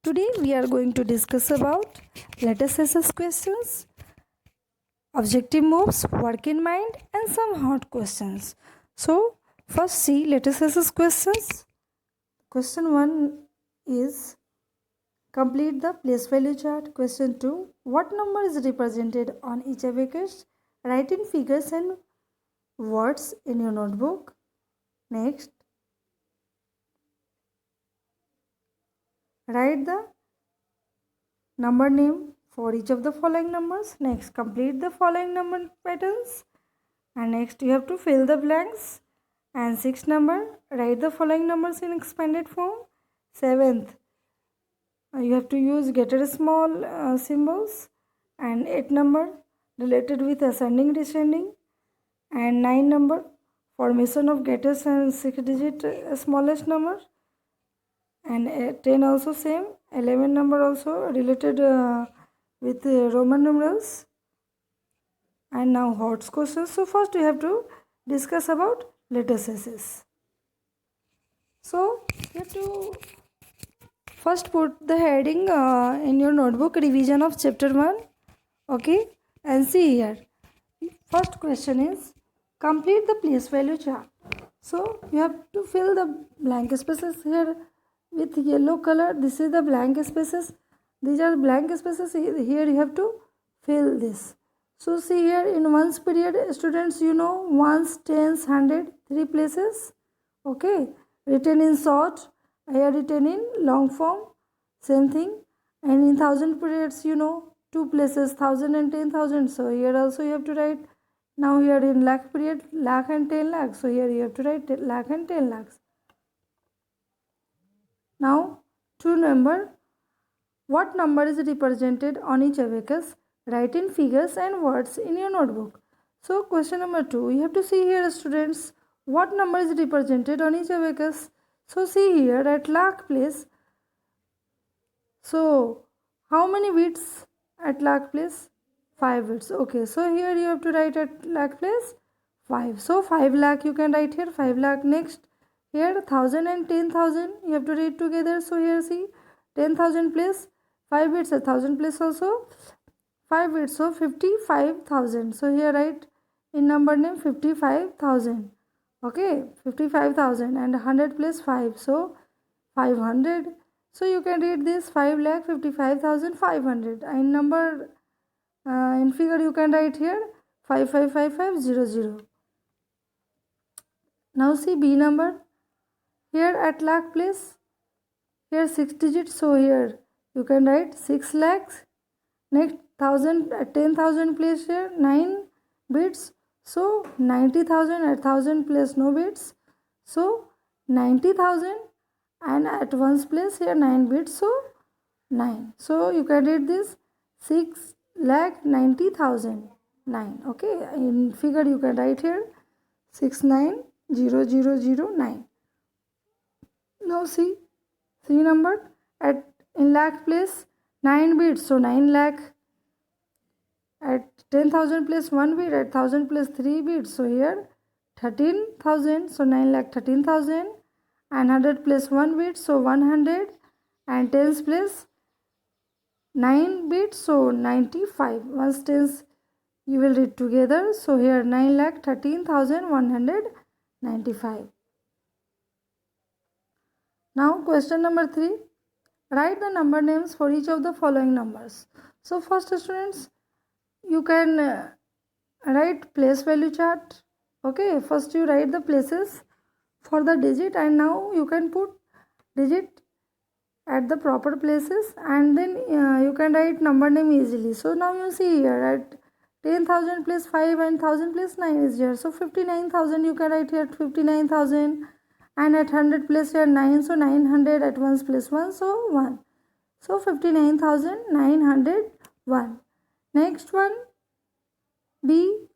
Today we are going to discuss about latest SS questions, objective moves, work in mind, and some hot questions. So first see latest SS questions. Question 1 is complete the place value chart. Question 2, what number is represented on each abacus? Write in figures and words in your notebook. Next, write the number name for each of the following numbers. Next, complete the following number patterns. And next, you have to fill the blanks. And sixth number, write the following numbers in expanded form. Seventh, you have to use greater small symbols. And eighth number, related with ascending descending. And 9 number, formation of greatest and 6 digit smallest number. And 10 also same. 11 number also related with Roman numerals. And now hot questions. So first we have to discuss about latest SS. So you have to first put the heading in your notebook, revision of chapter 1. Okay, and see here. First question is complete the place value chart. So you have to fill the blank spaces here with yellow color. This is the blank spaces. These are blank spaces. Here you have to fill this. So see here in ones period, students, you know, ones, tens, 100, 3 places. Okay, written in short, here written in long form, same thing. And in 1000 periods, you know, 2 places, 1000 and 10,000. So here also you have to write. Now here in lakh period, lakh and 10 lakhs. So here you have to write lakh and 10 lakhs. Now to remember what number is represented on each abacus, write in figures and words in your notebook. So question number 2, you have to see here students what number is represented on each abacus. So see here at lakh place. So how many bits at lakh place? 5 bits. Okay, so here you have to write at lakh place 5. So 5 lakh you can write here 5 lakh. Next here 1000 and 10,000 you have to read together. So here see 10,000 place 5 bits, 1000 place also 5 bits, so 55,000. So here write in number name 55,000. Okay, 55,000 and 100 plus 5, so 500. So you can read this 5,55,500. In number in figure you can write here 555500. Now see B number. Here at lakh place, here 6 digits, so here you can write 6 lakhs. Next 1000 at 10,000 place here 9 bits, so 90,000. At 1000 place no bits, so 90,000. And at ones place here 9 bits, so 9. So you can read this 6,90,009. Okay, in figure you can write here 690009. Now see number at in lakh place 9 bits, so 9 lakh. At 10,000 place 1 bit, at 1000 place 3 bits, so here 13,000, so 9 lakh 13,000. And 100 place 1 bit, so 100. And tens place 9 bits, so 95. Once tens you will read together, so here 9 lakh 13,195. Now question number 3, write the number names for each of the following numbers. So first students, you can write place value chart. Okay, first you write the places for the digit, and now you can put digit at the proper places, and then you can write number name easily. So now you see here at 10,000 plus 5 and 1000 plus 9 is here, so 59,000 you can write here 59,000. And at 100 place here 9, so 900. At 1 place 1, so 1, so 59,901. Next one B,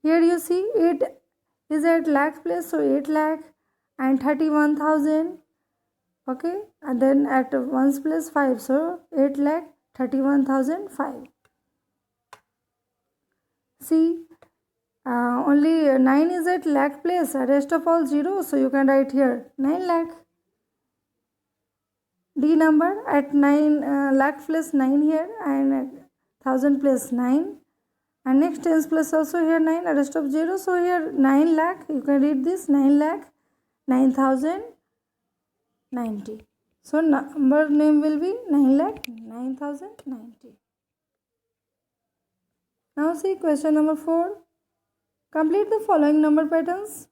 here you see 8 is at lakh place, so 8 lakh and 31,000. Okay, and then at 1's place 5, so 8 lakh 31,005. See only 9 is at lakh place, rest of all 0, so you can write here 9 lakh. D number at 9 lakh plus 9 here, and 1000 plus 9, and next tens plus also here 9, a rest of 0. So here 9 lakh, you can read this 9 lakh 9090. So number name will be 9 lakh 9090. Now see question number 4. Complete the following number patterns.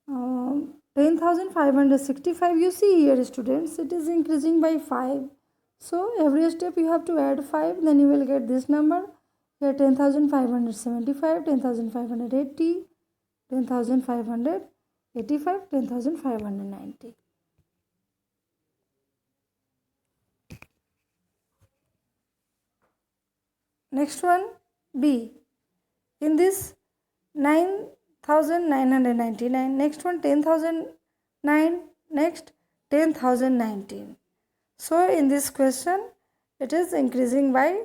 10,565. You see here, students, it is increasing by 5. So every step you have to add 5, then you will get this number. Here 10,575, 10,580, 10,585, 10,590. Next one, B. In this 9,999, next one 10,009, next 10,019. So in this question, it is increasing by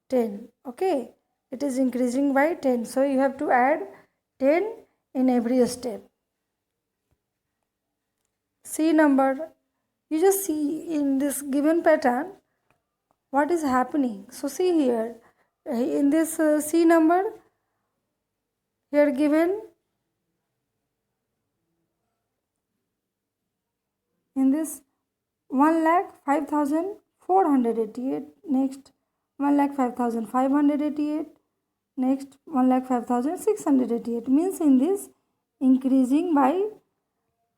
10. Okay, it is increasing by 10. So you have to add 10 in every step. C number, you just see in this given pattern what is happening. So see here, in this C number, here given in this 1,05,488, next 1,05,588, next 1,05,688, means in this increasing by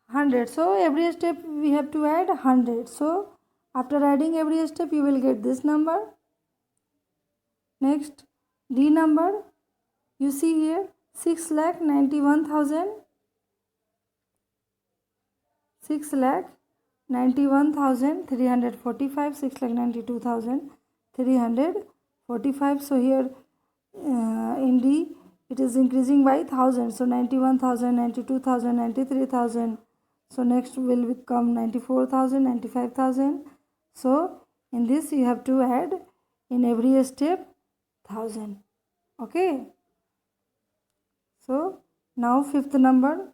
100. So every step we have to add 100. So after adding every step you will get this number. Next D number, you see here 6,91,000, 6,91,345, 6,92,345. So here in D it is increasing by 1000. So 91,000, 92,000, 93,000. So next will become 94,000, 95,000. So in this you have to add in every step 1000. Okay. So now fifth number.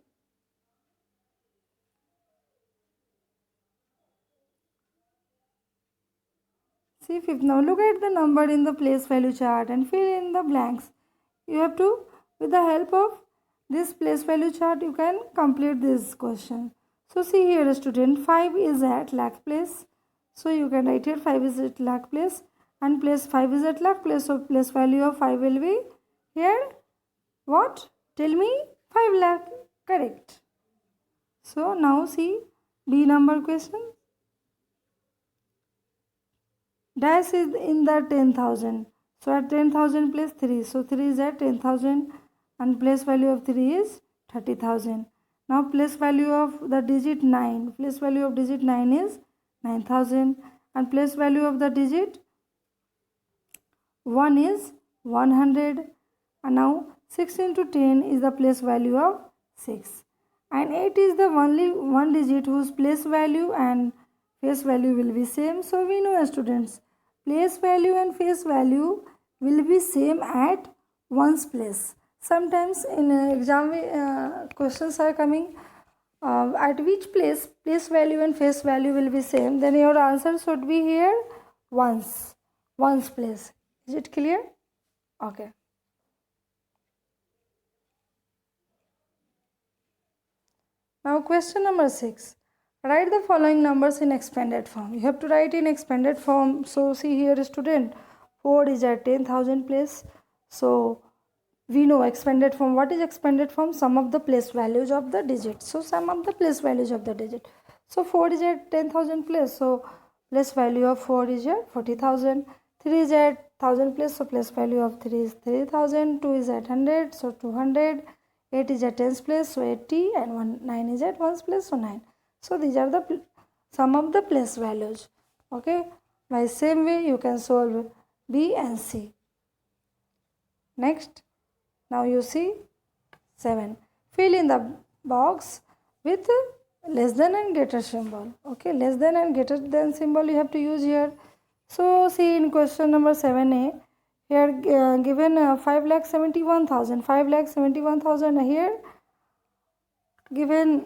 See fifth. Now look at the number in the place value chart and fill in the blanks. You have to, with the help of this place value chart, you can complete this question. So see here, student, 5 is at lakh place. So you can write here 5 is at lakh place, and place 5 is at lakh place. So place value of 5 will be here. What? Tell me, 5 lakh. Correct. So now see B number question. Dash is in the 10,000. So at 10,000 place 3. So 3 is at 10,000, and place value of 3 is 30,000. Now place value of the digit 9. Place value of digit 9 is 9,000, and place value of the digit 1 is 100. And now 6 into 10 is the place value of 6. And 8 is the only one digit whose place value and face value will be same. So we know, students, place value and face value will be same at one's place. Sometimes in exam questions are coming, at which place value and face value will be same, then your answer should be here one's place. Is it clear? Okay. Now question number 6. Write the following numbers in expanded form. You have to write in expanded form. So see here, student, 4 is at 10,000 place. So we know expanded form. What is expanded form? Sum of the place values of the digit. So sum of the place values of the digit. So 4 is at 10,000 place. So place value of 4 is at 40,000. 3 is at 1000 place. So place value of 3 is 3,000. 2 is at 100. So 200. 8 is at 10's place. So 80. And 9 is at 1's place. So 9. So these are the sum of the place values. Okay. By same way you can solve B and C. Next. Now you see 7. Fill in the box with less than and greater symbol. Okay, less than and greater than symbol you have to use here. So see in question number 7A, here given 5,71,000. 5,71,000 here given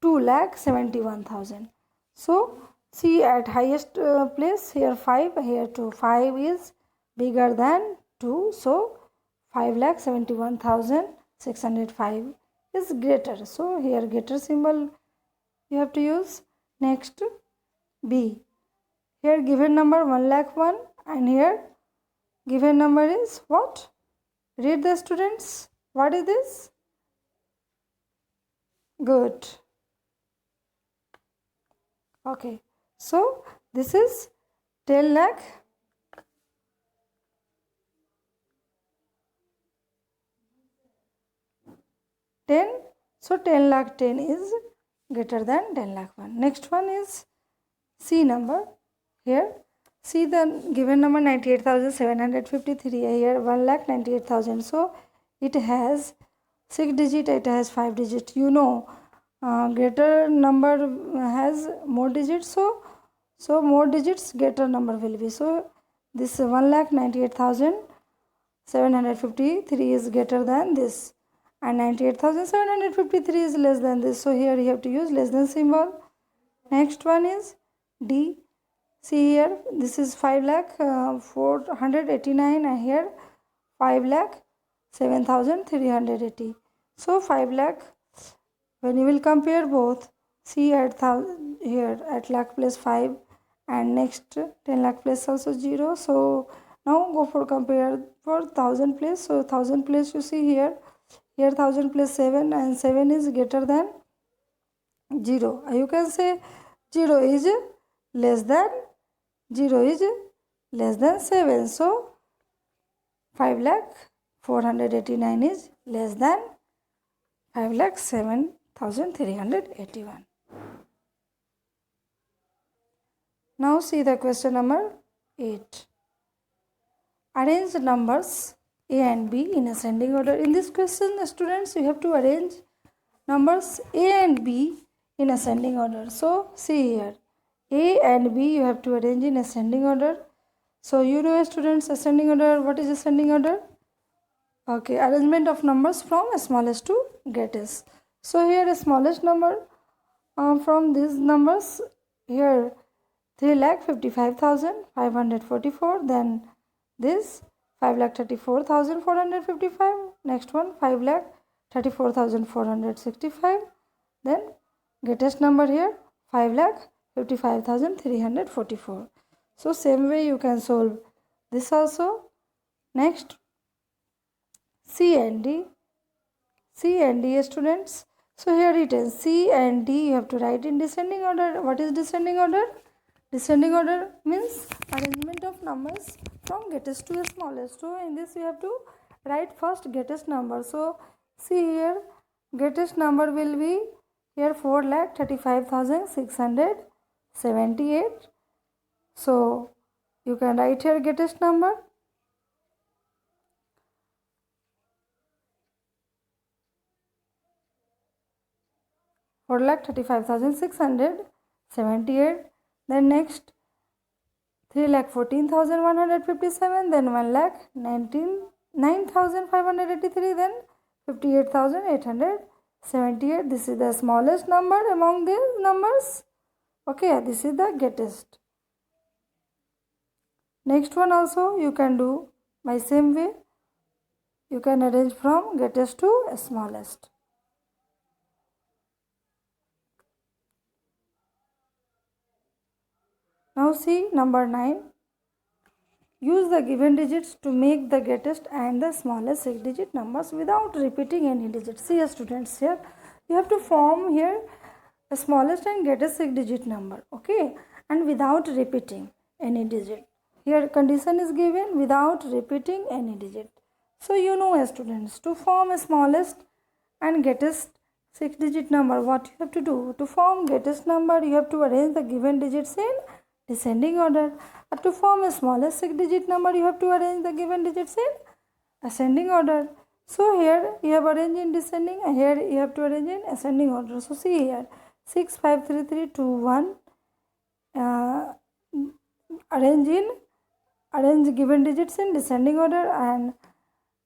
2,71,000. So see, at highest place here 5, here 2. 5 is bigger than 2. So 5,71,605 is greater. So here greater symbol you have to use. Next, B. Here given number 1,01,000 and here given number is what? Read the students. What is this? Good. Okay. So this is 10 lakh. 10. So 10 lakh 10 is greater than 10 lakh 1. Next one is C number. Here see the given number 98,753. Here 1,98,000. So it has 6 digit, it has 5 digit. You know, greater number has more digits. So more digits, greater number will be. So this 1,98,753 is greater than this. And 98,753 is less than this. So here you have to use less than symbol. Next one is D. See here, this is 5,489 and here 5,07,380. So 5 lakh, when you will compare both, see at here at lakh place 5 and next 10 lakh place also 0. So now go for compare for 1,000 place. So 1,000 place you see here 1,000 plus 7 and 7 is greater than 0. You can say 0 is less than 7. So 5,489 is less than 5,07,381. Now see the question number 8. Arrange the numbers A and B in ascending order. In this question, the students, you have to arrange numbers A and B in ascending order. So see here, A and B you have to arrange in ascending order. So you know, students, ascending order. What is ascending order? Okay, arrangement of numbers from smallest to greatest. So here the smallest number from these numbers here 3,55,544. Then this 5,34,455. Next one 5,34,465. Then greatest number here 5,55,344. So same way you can solve this also. Next C and D. C and D, students. So here it is C and D. You have to write in descending order. What is descending order? Descending order means arrangement of numbers from greatest to smallest. So in this you have to write first greatest number. So see here, greatest number will be here 4,35,678. So you can write here greatest number. Four lakh 35,678. Then next 3,14,157. Then 1,99,583. Then 58,878. This is the smallest number among these numbers. Okay, this is the greatest. Next one also you can do by same way. You can arrange from greatest to smallest. Now see number 9. Use the given digits to make the greatest and the smallest 6-digit numbers without repeating any digit. See students, here you have to form here the smallest and greatest 6-digit number. Okay, and without repeating any digit. Here condition is given without repeating any digit. So you know students, to form a smallest and greatest 6-digit number, what you have to do? To form greatest number, you have to arrange the given digits in descending order. To form a smallest 6-digit number, you have to arrange the given digits in ascending order. So here you have arranged in descending and here you have to arrange in ascending order. So see here 6, 5, 3, 3, 2, 1. Arrange given digits in descending order and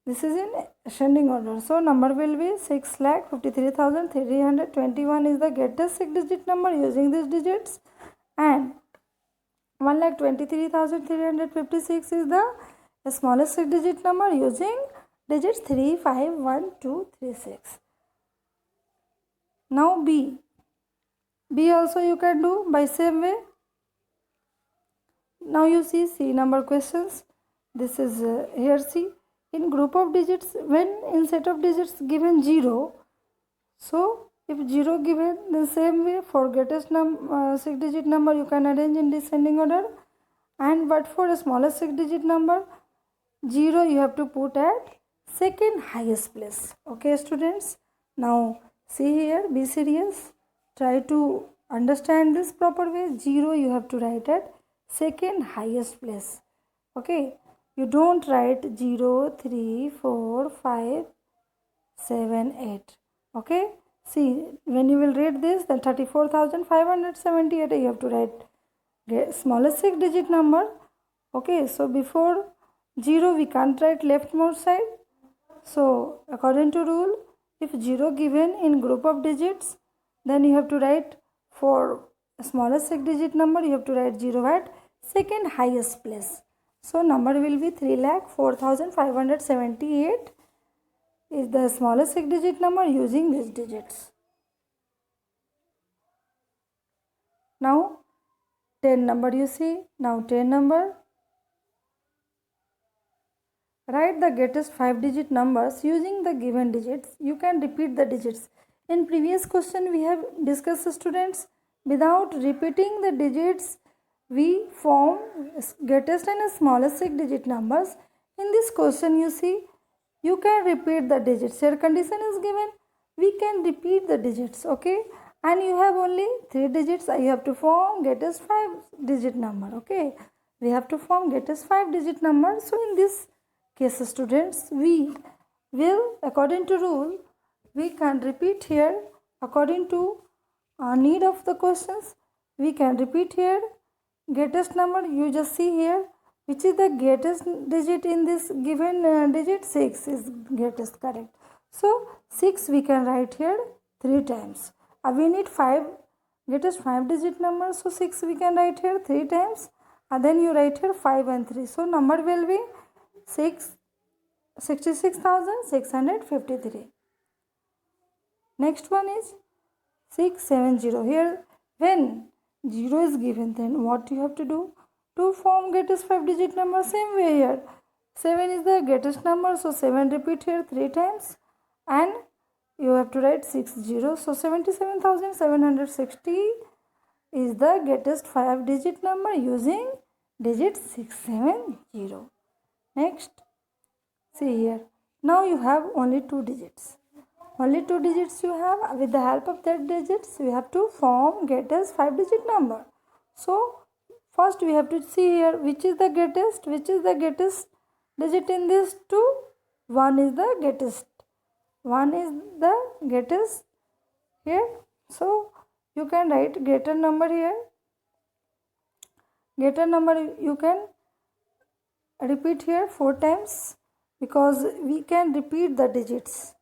this is in ascending order. So number will be 6,53,321 is the greatest 6-digit number using these digits. and 1,23,356 is the smallest 6-digit number using digits 3, 5, 1, 2, 3, 6. Now B also you can do by same way. Now you see C number questions. This is here C. In group of digits, when in set of digits given 0, so if 0 given, the same way for greatest 6-digit number you can arrange in descending order, and but for a smallest 6-digit number 0 you have to put at second highest place. Okay students, now see here, be serious, try to understand this proper way. 0 you have to write at second highest place. Okay, you don't write 0, 3, 4, 5, 7, 8. Okay, see, when you will read this, then 34,578 you have to write smallest 6-digit number. Okay, so before 0 we can't write leftmost side. So according to rule, if 0 given in group of digits, then you have to write for smallest 6-digit number, you have to write 0 at second highest place. So number will be 3,04,578 is the smallest 6-digit number using these digits. Now 10 number you see. Now 10 number. Write the greatest 5-digit numbers using the given digits. You can repeat the digits. In previous question we have discussed, students, without repeating the digits we form greatest and smallest 6-digit numbers. In this question you see, you can repeat the digits. Here condition is given, we can repeat the digits. Okay, and you have only 3 digits, you have to form greatest 5-digit number. Okay, we have to form greatest 5-digit number. So in this case students, we will, according to rule, we can repeat here according to need of the questions. We can repeat here greatest number. You just see here which is the greatest digit in this given digit. 6 is greatest, correct. So 6 we can write here 3 times. We need 5 greatest 5-digit number, so 6 we can write here 3 times, and then you write here 5 and 3. So number will be 66,653. Next one is 670. Here when 0 is given, then what you have to do? To form greatest 5-digit number, same way here. 7 is the greatest number, so 7 repeat here 3 times, and you have to write 60. So 77,760 is the greatest 5-digit number using digit 670. Next, see here. Now you have only 2 digits. Only 2 digits you have. With the help of that digits, we have to form greatest 5-digit number. So first we have to see here which is the greatest digit in this 2. 1 is the greatest. 1 is the greatest here. So you can write greater number here. Greater number you can repeat here 4 times because we can repeat the digits.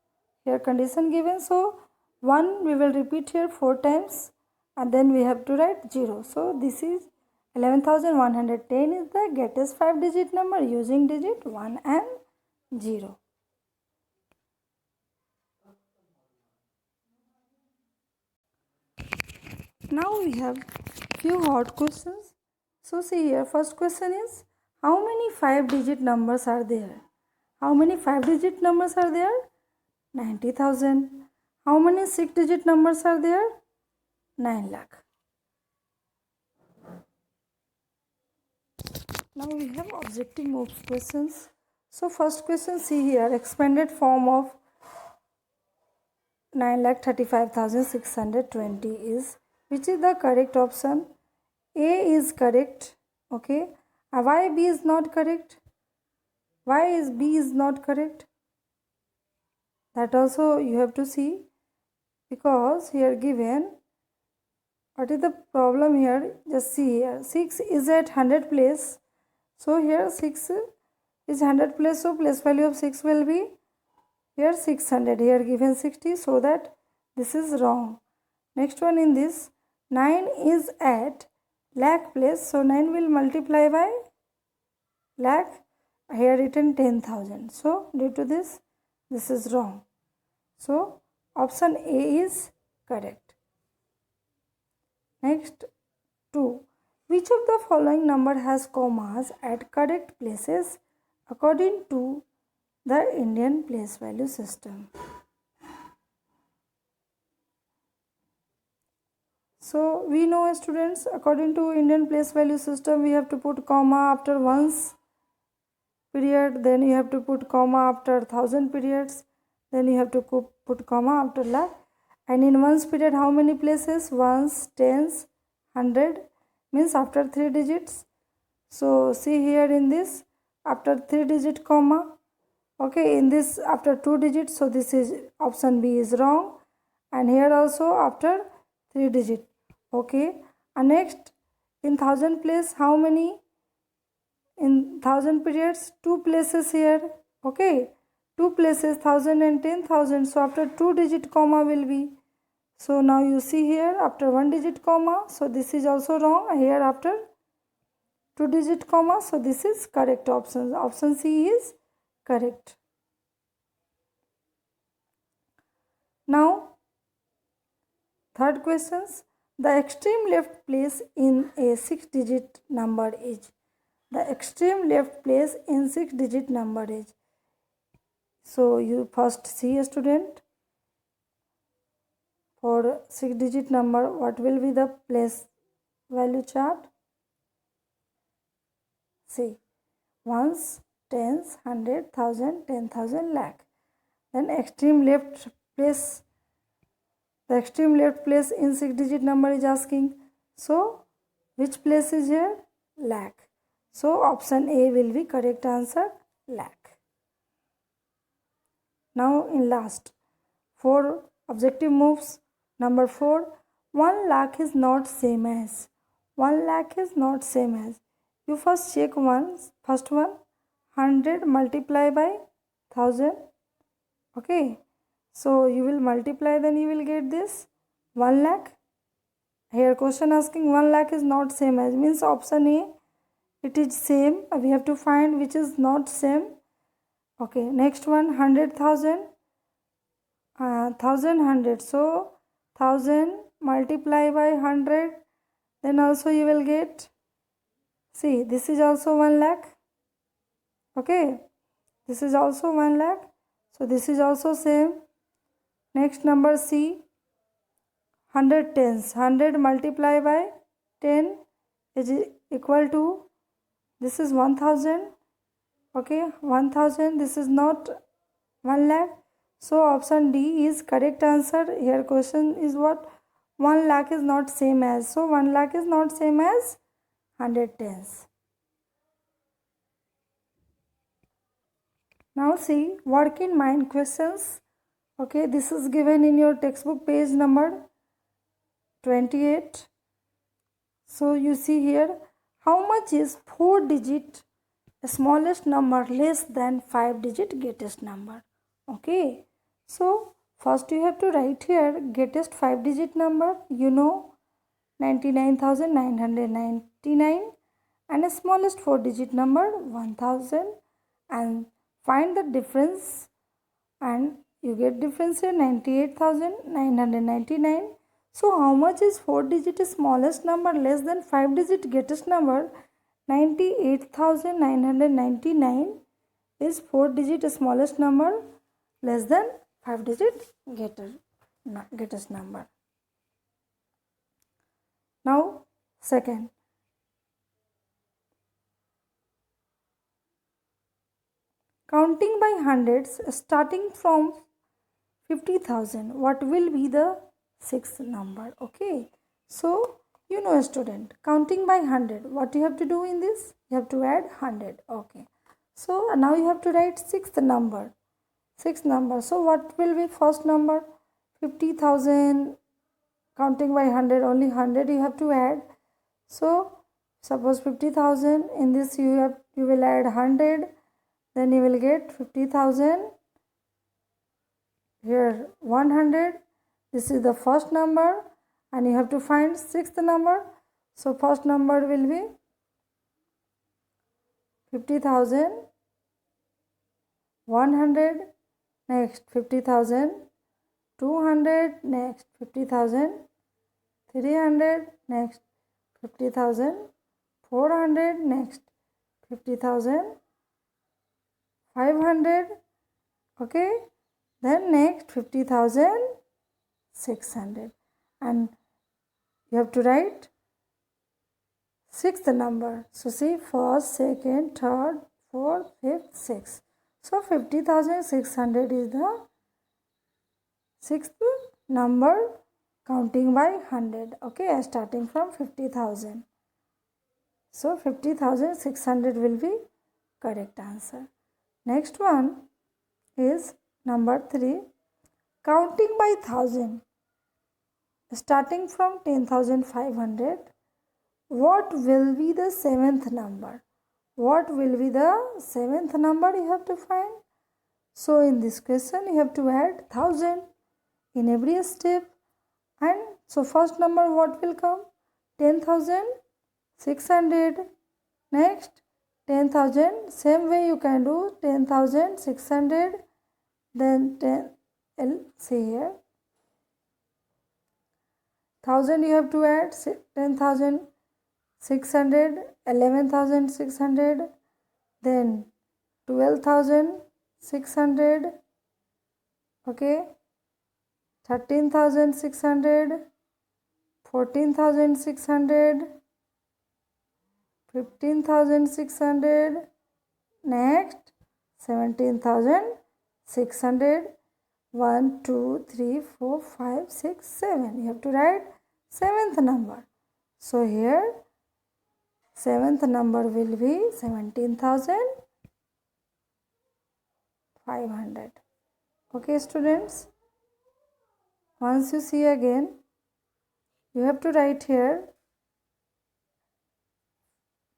Here condition given, so 1 we will repeat here 4 times, and then we have to write 0. So this is 11,110 is the greatest 5-digit number using digit 1 and 0. Now we have few hard questions. So see here, first question is, how many 5-digit numbers are there? How many 5-digit numbers are there? 90,000. How many 6-digit numbers are there? 9 lakh. Now we have objective moves questions. So first question, see here, expanded form of 9,35,620 is, which is the correct option? A is correct. Okay. Why B is not correct? Why is B is not correct? That also you have to see, because here given, what is the problem here? Just see here, 6 is at 100 place. So here 6 is 100 place, so place value of 6 will be here 600. Here given 60, so that this is wrong. Next one in this, 9 is at lakh place, so 9 will multiply by lakh, here written 10,000. So due to this is wrong. So option A is correct. Next, 2. Which of the following number has commas at correct places according to the Indian place value system? So we know, students, according to Indian place value system, we have to put comma after ones period, then you have to put comma after 1000 periods, then you have to put comma after lakh. And in ones period, how many places? Ones, tens, 100, means after 3 digits. So see here in this, after 3 digit comma, okay, in this after 2 digits, so this is option B is wrong, and here also after 3 digit. Okay, and next, in 1000 place, how many? In 1000 periods, 2 places here. Okay, 2 places, 1000 and 10,000. So after 2 digit comma will be. So now you see here after 1 digit comma, so this is also wrong. Here after 2 digit comma, so this is correct option. Option C is correct. Now, third questions. The extreme left place in a 6-digit number is. The extreme left place in 6-digit number is. So you first see, a student, for 6-digit number, what will be the place value chart? See, ones, tens, 100, 1000, 10,000, lakh. Then extreme left place. The extreme left place in 6-digit number is asking. So which place is here? Lakh. So option A will be correct answer, lakh. Now in last, 4 objective moves. Number 4, 1 lakh is not same as. 1 lakh is not same as. You first check first one, 100 multiply by 1000. Okay. So you will multiply, then you will get this 1 lakh. Here question asking 1 lakh is not same as, means option A, it is same. We have to find which is not same. Okay, next one, 100,000, 1,100. So 1000 multiply by 100, then also you will get, see, this is also 1 lakh. Okay, this is also 1 lakh. So this is also same. Next number C, 100 tens. 100 multiply by 10 is equal to, this is 1000. Okay, 1000, this is not 1 lakh. So option D is correct answer. Here question is what? 1 lakh is not same as. So 1 lakh is not same as 100 tens. Now see, work in mind questions. Okay, this is given in your textbook page number 28. So you see here, how much is 4-digit smallest number less than 5-digit greatest number? Okay, so first you have to write here greatest 5-digit number, you know, 99,999, and a smallest 4-digit number 1000, and find the difference, and you get difference here 98,999. So how much is 4-digit smallest number less than 5-digit greatest number? 98,999 is 4-digit smallest number less than 5-digit greatest number. Now second, counting by hundreds starting from 50,000, what will be the sixth number? Okay, so you know, student, counting by 100, what you have to do in this? You have to add 100. Okay, so now you have to write sixth number. So what will be first number? 50,000, counting by 100, only 100 you have to add. So suppose 50,000, in this you will add 100, then you will get 50,000. Here 100, this is the first number, and you have to find sixth number. So first number will be 50,100, next 50,200, next 50,300, next 50,400, next 50,500, okay, then next 50,600, and you have to write sixth number. So see, first, second, third, fourth, fifth, sixth. So 50,600 is the sixth number counting by 100. Okay, starting from 50,000. So 50,600 will be correct answer. Next one is number 3, counting by 1000. Starting from 10,500. What will be the seventh number? What will be the seventh number you have to find? So in this question you have to add 1000 in every step. And so first number what will come? 10,600. Next 10,000. Same way you can do 10,600. Then 10. See here. 1000 you have to add 10,600, 11,600, then 12,600, okay, 13,600, 14,600, 15,600, next 17,600. 1, 2, 3, 4, 5, 6, 7. You have to write seventh number. So here seventh number will be 17,500. Okay, students. Once you see again, you have to write here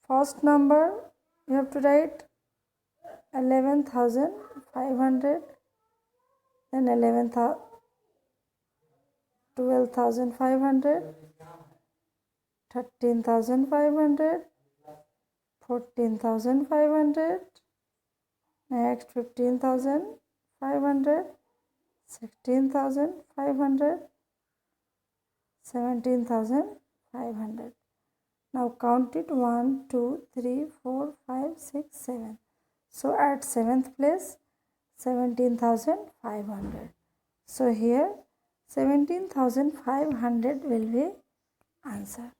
first number. You have to write 11,500. Then 12,500, 13,500, 14,500, next 15,500, 16,500, 17,500. Now count it 1, 2, 3, 4, 5, 6, 7. So at seventh place 17,500. So here 17,500 will be answer.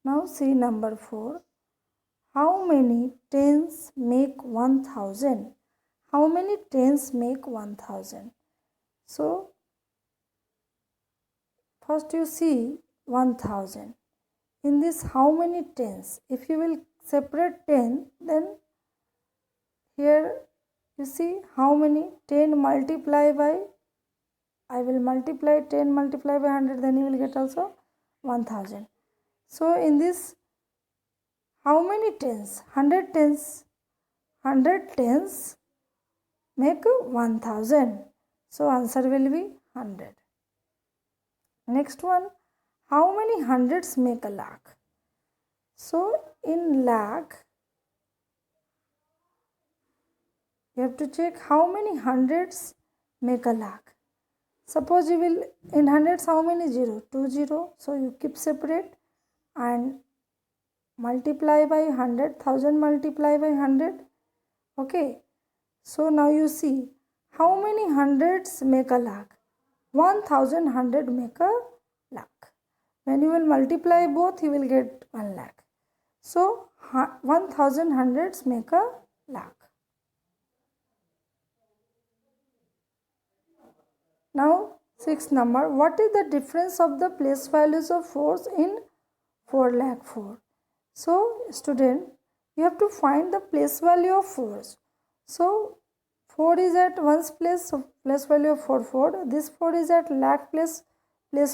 Now see number 4. How many tens make 1,000? How many tens make 1,000? So first you see 1,000. In this how many tens? If you will separate 10, then here you see how many 10 multiply by, I will multiply 10 multiply by 100, then you will get also 1,000. So in this how many tens? 100 tens. 100 tens make 1,000. So answer will be 100. Next one, how many hundreds make a lakh? So in lakh you have to check how many hundreds make a lakh. Suppose you will, in hundreds how many 0? 2 0. So you keep separate and multiply by 100. 1,000 multiply by 100. Okay. So now you see how many hundreds make a lakh. 1,100 make a lakh. When you will multiply both, you will get 1 lakh. So 1,000 hundreds make a lakh. Now, sixth number, what is the difference of the place values of 4s in 4,04,000? So, student, you have to find the place value of 4s. So, 4 is at 1's place, so place value of 4. This 4 is at lakh place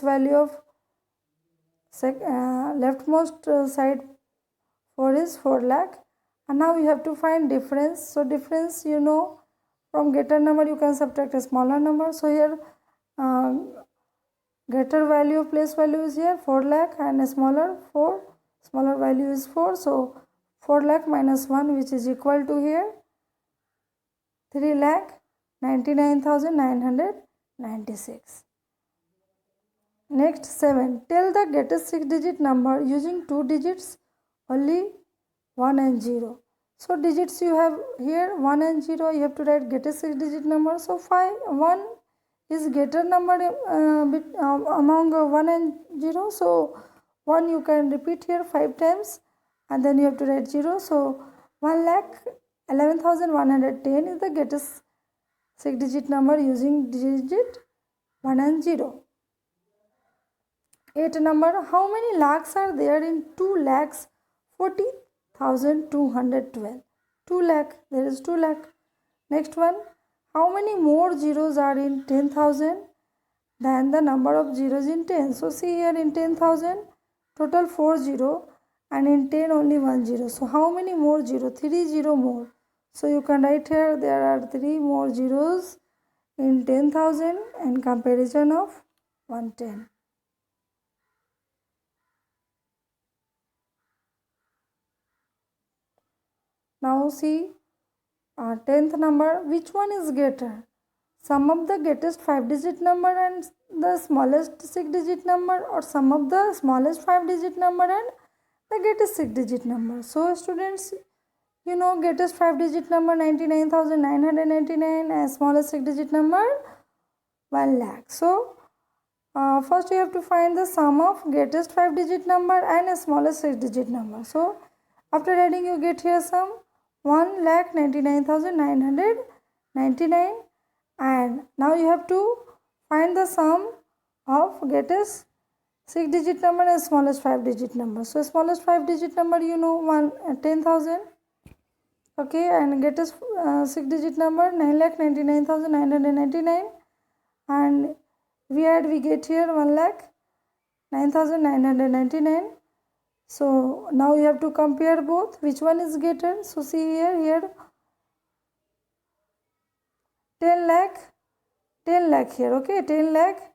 value of leftmost side 4 is 4 lakh. And now you have to find difference. So, difference you know, from greater number you can subtract a smaller number. So here greater value of place value is here 4 lakh and a smaller value is 4. So 4 lakh minus 1, which is equal to here 3,99,996. Next 7. Tell the greatest 6-digit number using 2 digits only, 1 and 0. So digits you have here 1 and 0, you have to write greatest 6-digit number. So 1 is greater number among 1 and 0. So 1 you can repeat here 5 times and then you have to write 0. So 1,11,110 is the greatest 6-digit number using digit 1 and 0. 8 number, how many lakhs are there in 2,40,212? 2 lakh, there is 2 lakh. Next one, how many more zeros are in 10,000 than the number of zeros in 10? So see here in 10,000, total 4 0 and in 10 only 1 0. So how many more 0? 3 0 more. So you can write here there are 3 more zeros in 10,000 in comparison of 110. Now see 10th number, which one is greater? Sum of the greatest 5-digit number and the smallest 6-digit number, or sum of the smallest 5-digit number and the greatest 6-digit number? So students, you know greatest 5-digit number 99,999 and smallest 6-digit number 1 lakh. So first you have to find the sum of greatest 5-digit number and smallest 6-digit number. So after adding you get here sum 1,99,999, and now you have to find the sum of greatest 6-digit number and smallest 5-digit number. So smallest 5-digit number you know 10,000, okay, and greatest 6-digit number 9,99,999, and we get here 1,09,999. So now you have to compare both, which one is greater. So see here 10 lakh here, okay, 10 lakh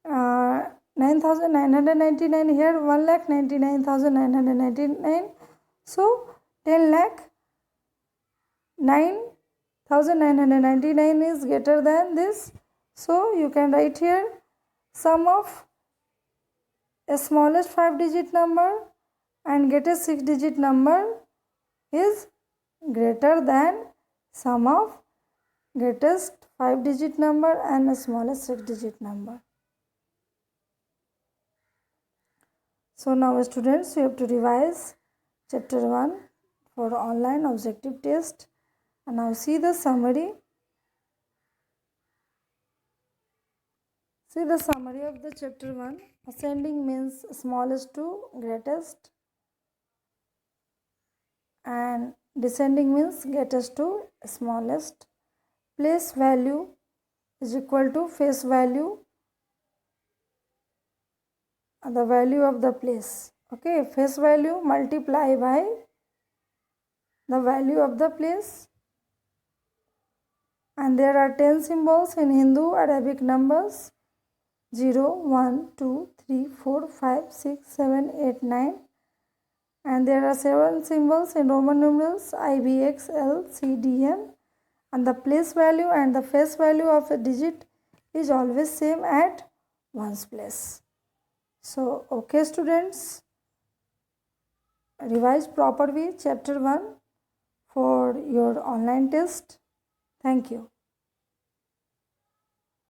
9,999 here, 1,99,999. So 10 lakh 9,999 is greater than this. So you can write here sum of a smallest 5-digit number and greatest 6-digit number is greater than sum of greatest 5-digit number and a smallest 6-digit number. So now students, you have to revise chapter 1 for online objective test, and now see the summary. See the summary of the chapter 1. Ascending means smallest to greatest, and descending means greatest to smallest. Place value is equal to face value, the value of the place, okay, face value multiply by the value of the place. And there are 10 symbols in Hindu Arabic numbers 0, 1, 2, 3, 4, 5, 6, 7, 8, 9. And there are 7 symbols in Roman numerals I, B, X, L, C, D, M. And the place value and the face value of a digit is always same at ones place. So, okay students, revise properly chapter 1 for your online test. Thank you.